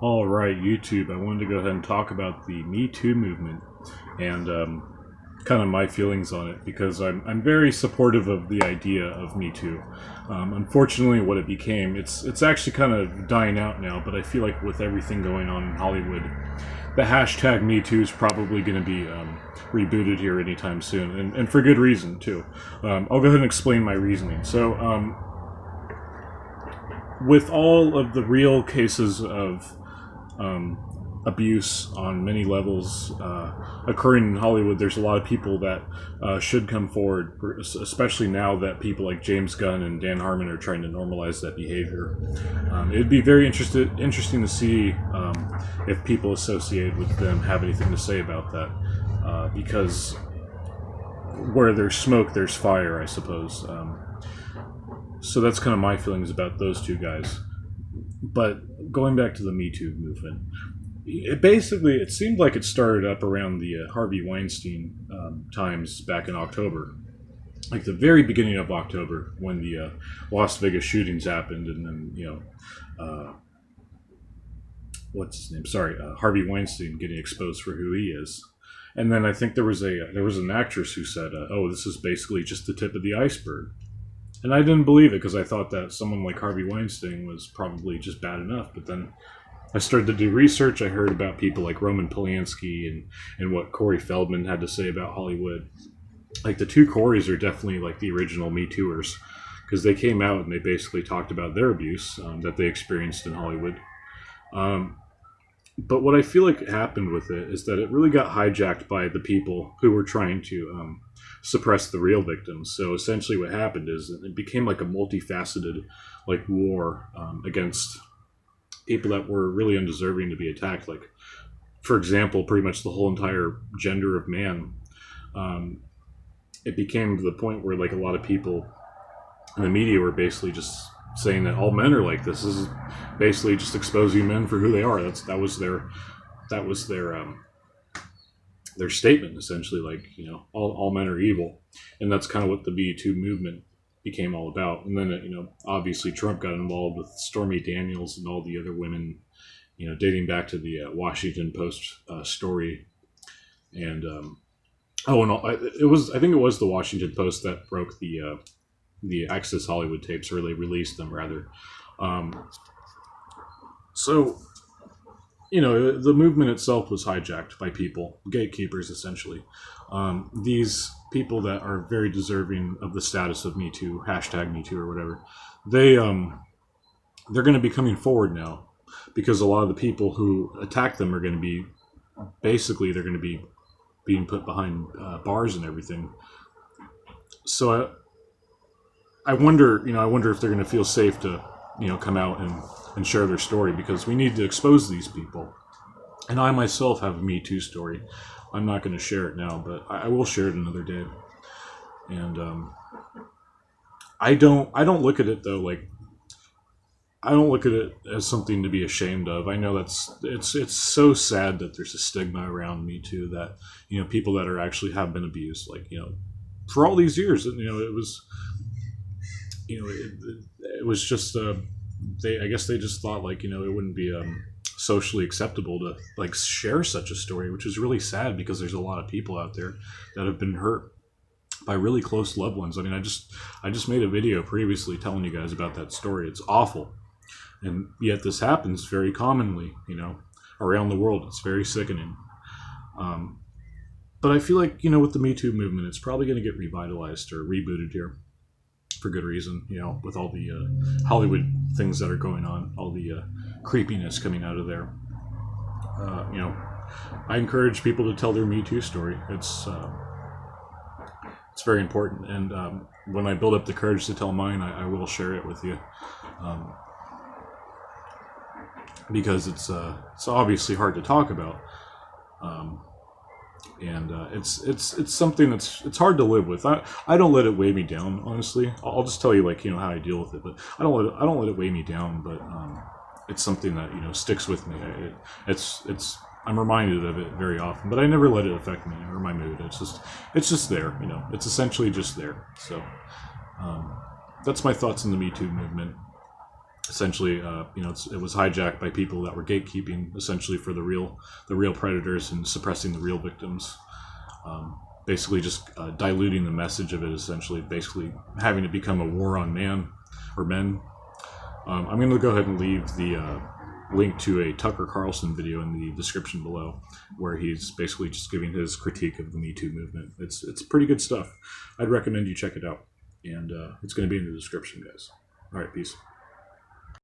All right, YouTube. I wanted to go ahead and talk about the Me Too movement and kind of my feelings on it because I'm very supportive of the idea of Me Too. Unfortunately, what it became, it's actually kind of dying out now. But I feel like with everything going on in Hollywood, the hashtag Me Too is probably going to be rebooted here anytime soon, and for good reason too. I'll go ahead and explain my reasoning. So, with all of the real cases of abuse on many levels occurring in Hollywood, there's a lot of people that should come forward, especially now that people like James Gunn and Dan Harmon are trying to normalize that behavior. It'd be very interesting to see if people associated with them have anything to say about that, because where there's smoke, there's fire, I suppose. So that's kind of my feelings about those two guys. But going back to the Me Too movement, it seemed like it started up around the Harvey Weinstein times back in October, like the very beginning of October when the Las Vegas shootings happened, and then what's his name? Sorry, Harvey Weinstein getting exposed for who he is. And then I think there was an actress who said, "Oh, this is basically just the tip of the iceberg." And I didn't believe it because I thought that someone like Harvey Weinstein was probably just bad enough. But then I started to do research. I heard about people like Roman Polanski and what Corey Feldman had to say about Hollywood. Like the two Coreys are definitely like the original Me Tooers because they came out and they basically talked about their abuse that they experienced in Hollywood. But what I feel like happened with it is that it really got hijacked by the people who were trying to suppress the real victims. So essentially what happened is it became like a multifaceted like war against people that were really undeserving to be attacked. Like, for example, pretty much the whole entire gender of man. It became to the point where like a lot of people in the media were basically just saying that all men are like this. This is basically just exposing men for who they are. That was their statement, essentially, like, all men are evil. And that's kind of what the Me Too movement became all about. And then obviously Trump got involved with Stormy Daniels and all the other women, dating back to the Washington Post story. And I think it was the Washington Post that broke the Access Hollywood tapes, or they released them rather. So the movement itself was hijacked by people, gatekeepers essentially. These people that are very deserving of the status of Me Too, hashtag Me Too or whatever, they're going to be coming forward now because a lot of the people who attack them are going to be, basically they're going to be being put behind bars and everything. So I wonder if they're going to feel safe to, come out and share their story, because we need to expose these people. And I myself have a Me Too story. I'm not going to share it now, but I will share it another day. And I don't look at it though like, I don't look at it as something to be ashamed of. I know it's so sad that there's a stigma around Me Too, that people that have been abused, like for all these years, it was just I guess they just thought like it wouldn't be socially acceptable to like share such a story, which is really sad because there's a lot of people out there that have been hurt by really close loved ones. I mean, I just made a video previously telling you guys about that story. It's awful, and yet this happens very commonly, around the world. It's very sickening. But I feel like with the Me Too movement, it's probably going to get revitalized or rebooted here. For good reason, with all the Hollywood things that are going on, all the creepiness coming out of there. I encourage people to tell their Me Too story. It's very important, and when I build up the courage to tell mine, I will share it with you, because it's obviously hard to talk about. And it's something it's hard to live with. I don't let it weigh me down, honestly. I'll just tell you how I deal with it, but I don't let it weigh me down. But it's something that sticks with me. I'm reminded of it very often, but I never let it affect me or my mood. It's just there. It's essentially just there. So that's my thoughts on the Me Too movement. essentially, it was hijacked by people that were gatekeeping essentially for the real predators and suppressing the real victims. Basically, just diluting the message of it. Essentially, basically having it become a war on man or men. I'm going to go ahead and leave the link to a Tucker Carlson video in the description below, where he's basically just giving his critique of the Me Too movement. It's pretty good stuff. I'd recommend you check it out, and it's going to be in the description, guys. All right, peace.